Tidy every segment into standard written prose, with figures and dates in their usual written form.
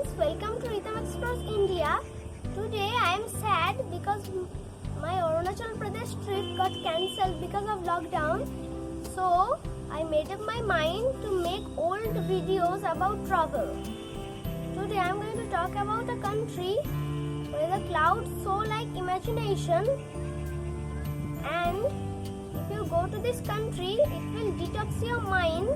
friends, welcome to RitamExploresIndia. Today I am sad because my Arunachal Pradesh trip got cancelled because of lockdown. So I made up my mind to make old videos about travel. Today I am going to talk about a country where the clouds soar like imagination, and if you go to this country, it will detox your mind.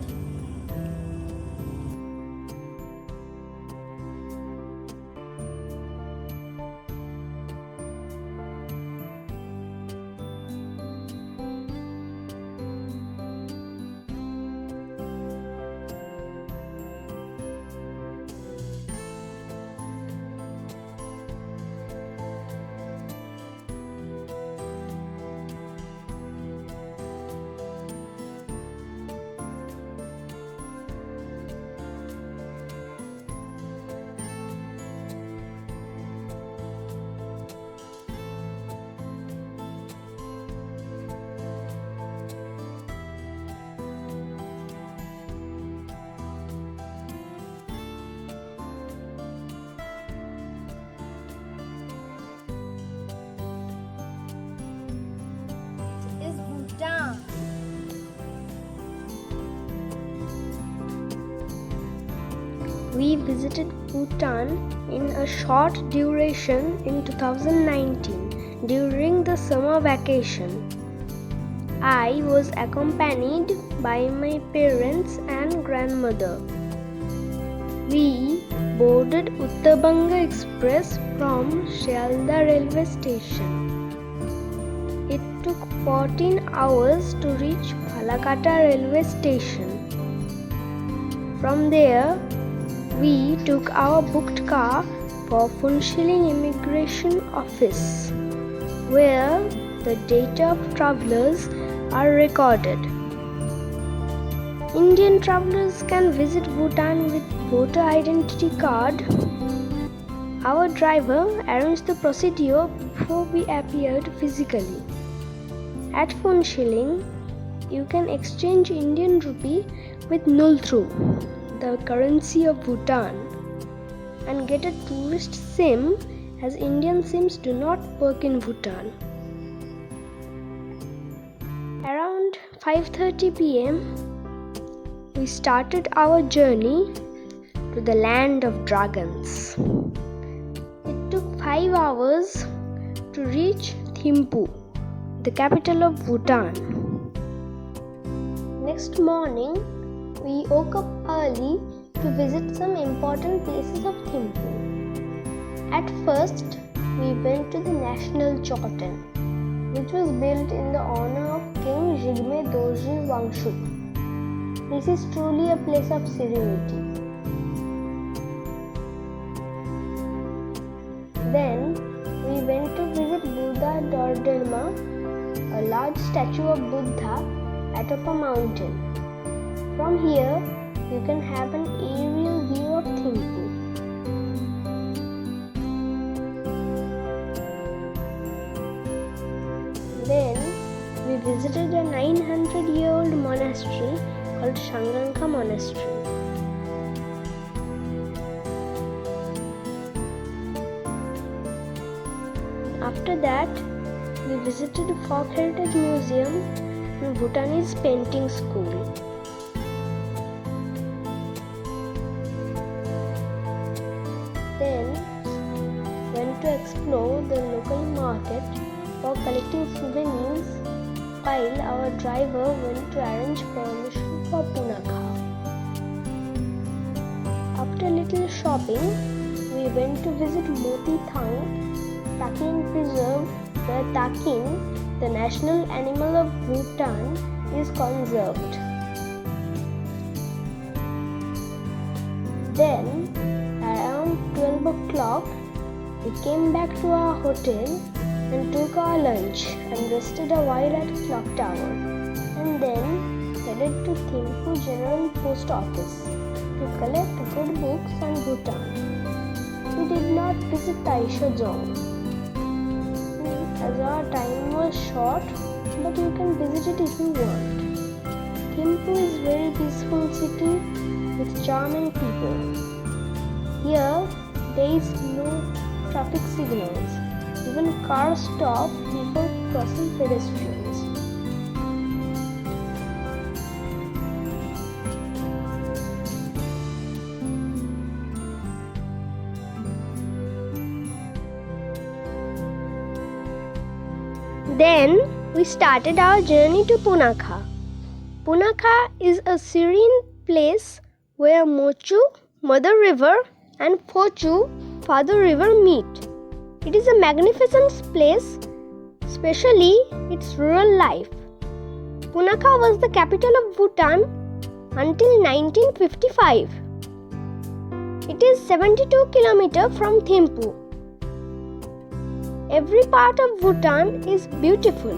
Is Bhutan. We visited Bhutan in a short duration in 2019 during the summer vacation. I was accompanied by my parents and grandmother. We boarded Uttabanga Express from Shialda railway station. It took 14 hours to reach Punakha railway station. From there, we took our booked car for Phunshiling Immigration Office, where the data of travelers are recorded. Indian travelers can visit Bhutan with voter identity card. Our driver arranged the procedure before we appeared physically. At Phunshiling, you can exchange Indian rupee with Nulthru, the currency of Bhutan, and get a tourist SIM, as Indian SIMs do not work in Bhutan. Around 5:30 p.m., we started our journey to the land of dragons. It took 5 hours to reach Thimphu, the capital of Bhutan. Next morning, we woke up early to visit some important places of Thimphu. At first, we went to the National Chowton, which was built in the honor of King Jigme Dorji Wangchuk. This is truly a place of serenity. Then, we went to visit Buddha Dardama, a large statue of Buddha atop a mountain. From here, you can have an aerial view of Thimphu. Then, we visited a 900-year-old monastery called Taksang Monastery. After that, we visited a Folk Heritage Museum and Bhutanese Painting School. Then went to explore the local market for collecting souvenirs, while our driver went to arrange permission for Punakha. After little shopping, we went to visit Moti Thang Takin Preserve, where takin, the national animal of Bhutan, is conserved. Then, around 12 o'clock, we came back to our hotel and took our lunch and rested a while at Clock Tower, and then headed to Thimphu General Post Office to collect good books on Bhutan. We did not visit Taisha Zong, as our time was short, but you can visit it if you want. Thimphu is a very peaceful city with charming people. Here there is no traffic signals. Even cars stop before crossing pedestrians. Then we started our journey to Punakha. Punakha is a serene place where Mochu, Mother River, and Phochu, Father River meet. It is a magnificent place, especially its rural life. Punakha was the capital of Bhutan until 1955. It is 72 km from Thimphu. Every part of Bhutan is beautiful.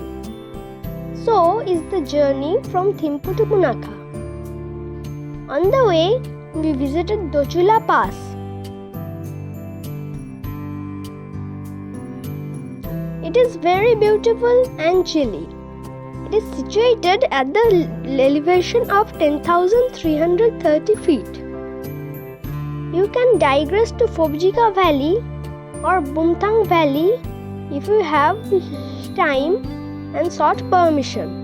So is the journey from Thimphu to Punakha. On the way, we visited Dochula Pass. It is very beautiful and chilly. It is situated at the elevation of 10,330 feet. You can digress to Phobjika Valley or Bumthang Valley if you have time and sought permission.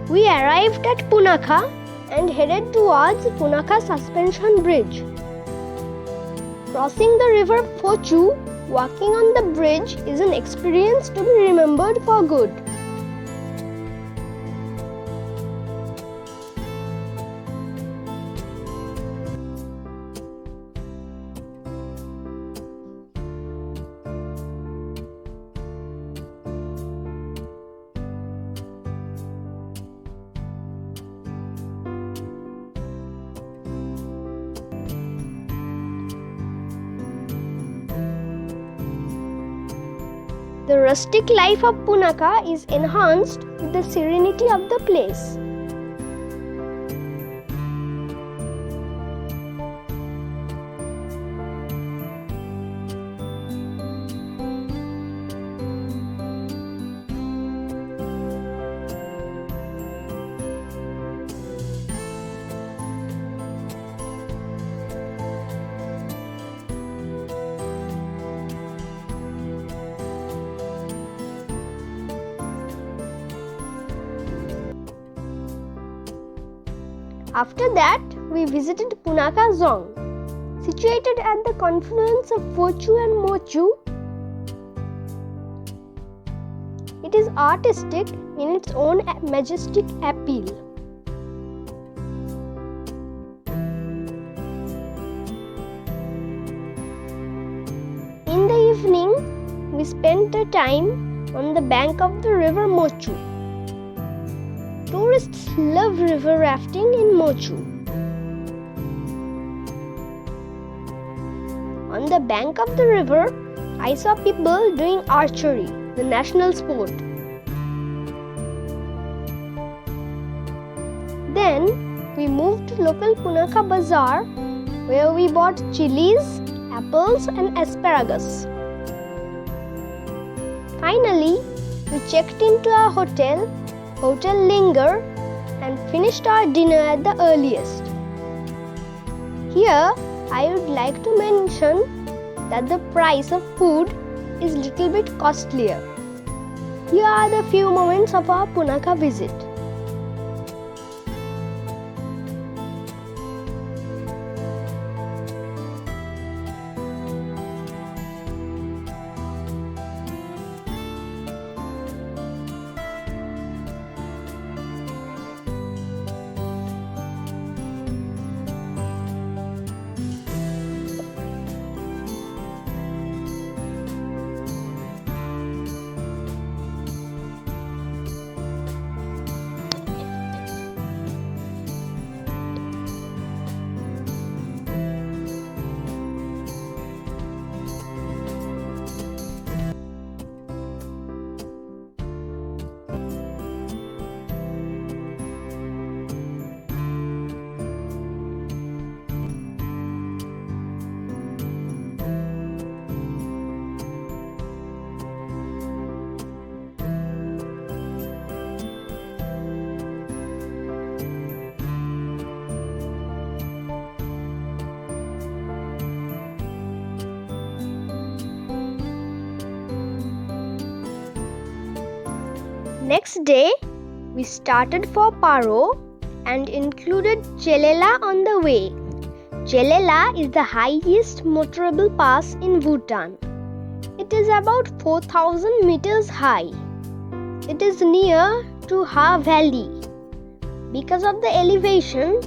We arrived at Punakha and headed towards Punakha Suspension Bridge. Crossing the river Phochu, walking on the bridge is an experience to be remembered for good. The rustic life of Punakha is enhanced with the serenity of the place. After that, we visited Punakha Zong, situated at the confluence of Phochu and Mochu. It is artistic in its own majestic appeal. In the evening, we spent the time on the bank of the river Mochu. Tourists love river rafting in Mochu. On the bank of the river, I saw people doing archery, the national sport. Then we moved to local Punakha Bazaar, where we bought chilies, apples and asparagus. Finally, we checked into our Hotel Lingar, and finished our dinner at the earliest. Here, I would like to mention that the price of food is little bit costlier. Here are the few moments of our Punakha visit. Next day, we started for Paro and included Chele on the way. Chele is the highest motorable pass in Bhutan. It is about 4,000 meters high. It is near to Ha Valley. Because of the elevation,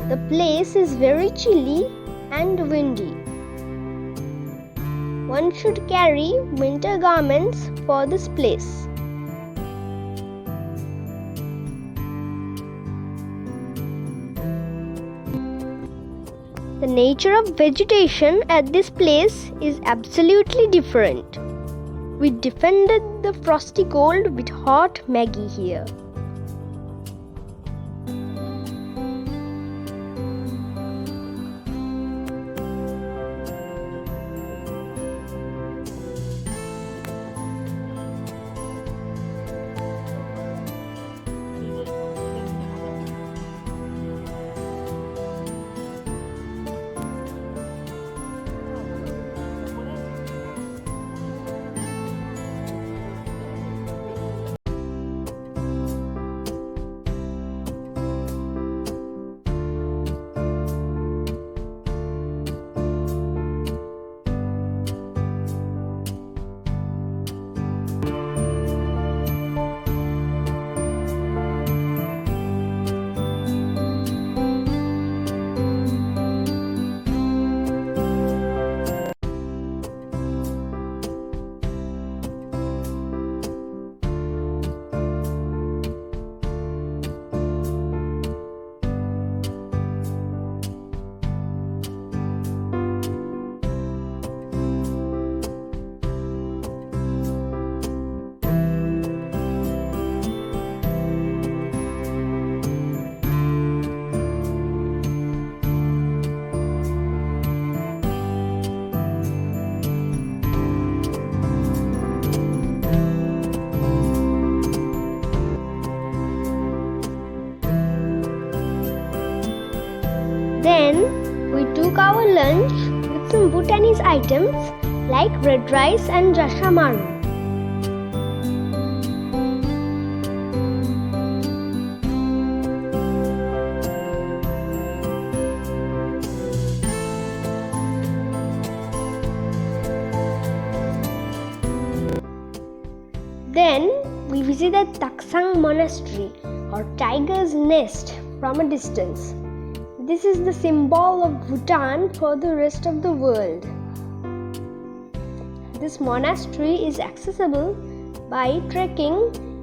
the place is very chilly and windy. One should carry winter garments for this place. The nature of vegetation at this place is absolutely different. We defended the frosty cold with hot Maggie here. Then we took our lunch with some Bhutanese items like red rice and jashamaru. Then we visited Taksang Monastery or Tiger's Nest from a distance. This is the symbol of Bhutan for the rest of the world. This monastery is accessible by trekking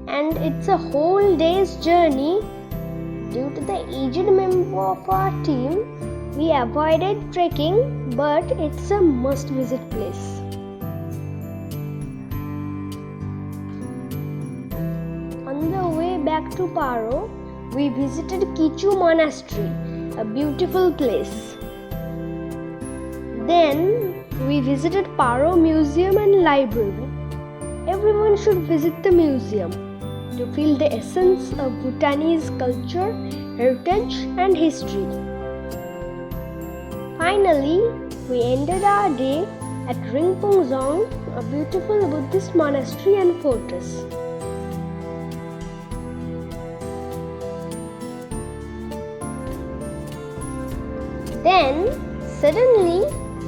and it's a whole day's journey. Due to the aged member of our team, we avoided trekking, but it's a must-visit place. On the way back to Paro, we visited Kichu Monastery, a beautiful place. Then we visited Paro Museum and Library. Everyone should visit the museum to feel the essence of Bhutanese culture, heritage and history. Finally, we ended our day at Ringpungzong, a beautiful Buddhist monastery and fortress. Then, suddenly,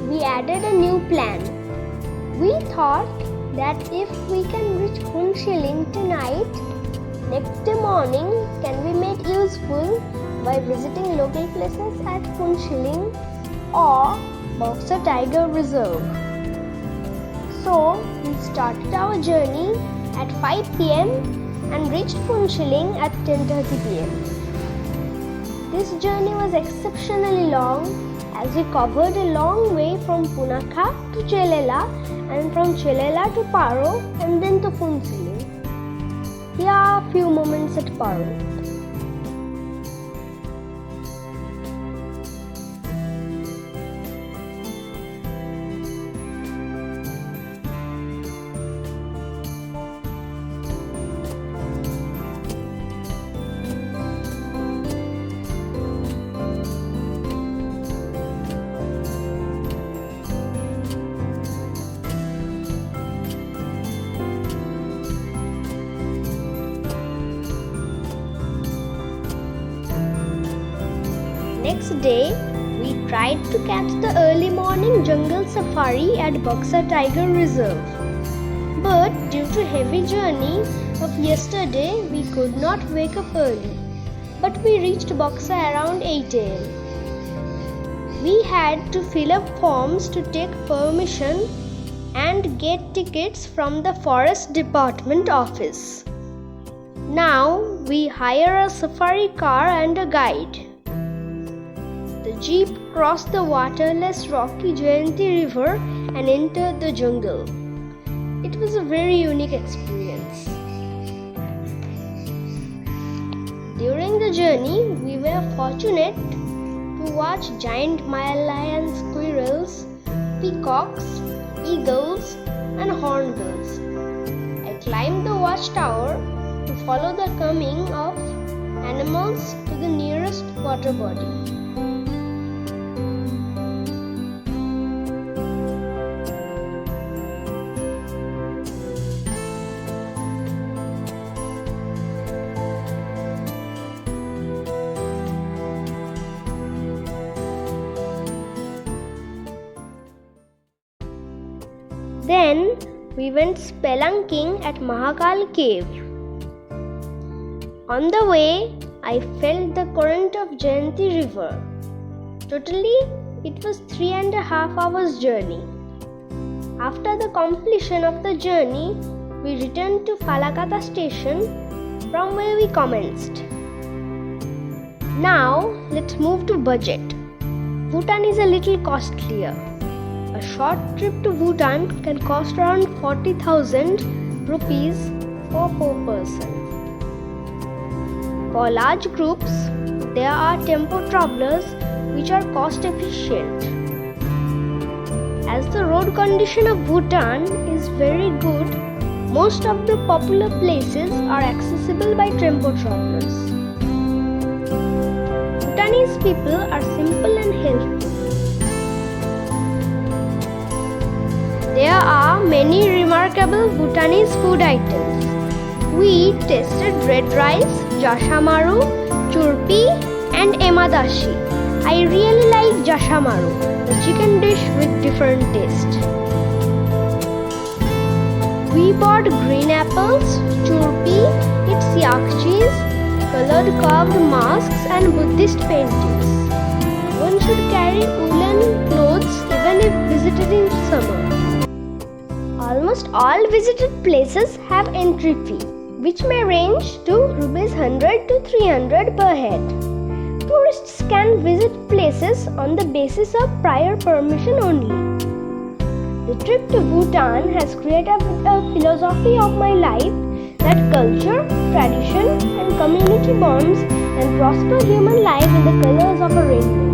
we added a new plan. We thought that if we can reach Phuntshiling tonight, next morning can be made useful by visiting local places at Phuntshiling or Buxa Tiger Reserve. So, we started our journey at 5 p.m. and reached Phuntshiling at 10:30 p.m. This journey was exceptionally long as we covered a long way from Punakha to Chele and from Chele to Paro and then to Phuntshiling. Here are a few moments at Paro. next day, we tried to catch the early morning jungle safari at Buxa Tiger Reserve. But due to heavy journey of yesterday, we could not wake up early. But we reached Buxa around 8 am. We had to fill up forms to take permission and get tickets from the Forest Department office. Now we hire a safari car and a guide. The jeep crossed the waterless rocky Jayanti River and entered the jungle. It was a very unique experience. During the journey, we were fortunate to watch giant Himalayan squirrels, peacocks, eagles, and hornbills. I climbed the watchtower to follow the coming of animals to the nearest water body. Then we went spelunking at Mahakal Cave. On the way, I felt the current of Jayanti River. Totally, it was 3.5 hours journey. After the completion of the journey, we returned to Falakata station from where we commenced. Now, let's move to budget. Bhutan is a little costlier. A short trip to Bhutan can cost around 40,000 rupees for per person. For large groups, there are tempo travelers which are cost efficient. As the road condition of Bhutan is very good, most of the popular places are accessible by tempo travelers. Bhutanese people are simple and helpful. There are many remarkable Bhutanese food items. We tasted red rice, jashamaru, churpi and emadashi. I really like jashamaru, the chicken dish with different taste. We bought green apples, churpi, its yak cheese, colored carved masks and Buddhist paintings. One should carry woolen clothes even if visited in summer. Almost all visited places have entry fee, which may range to Rs 100 to 300 per head. Tourists can visit places on the basis of prior permission only. The trip to Bhutan has created a philosophy of my life that culture, tradition and community bonds and prosper human life in the colors of a rainbow.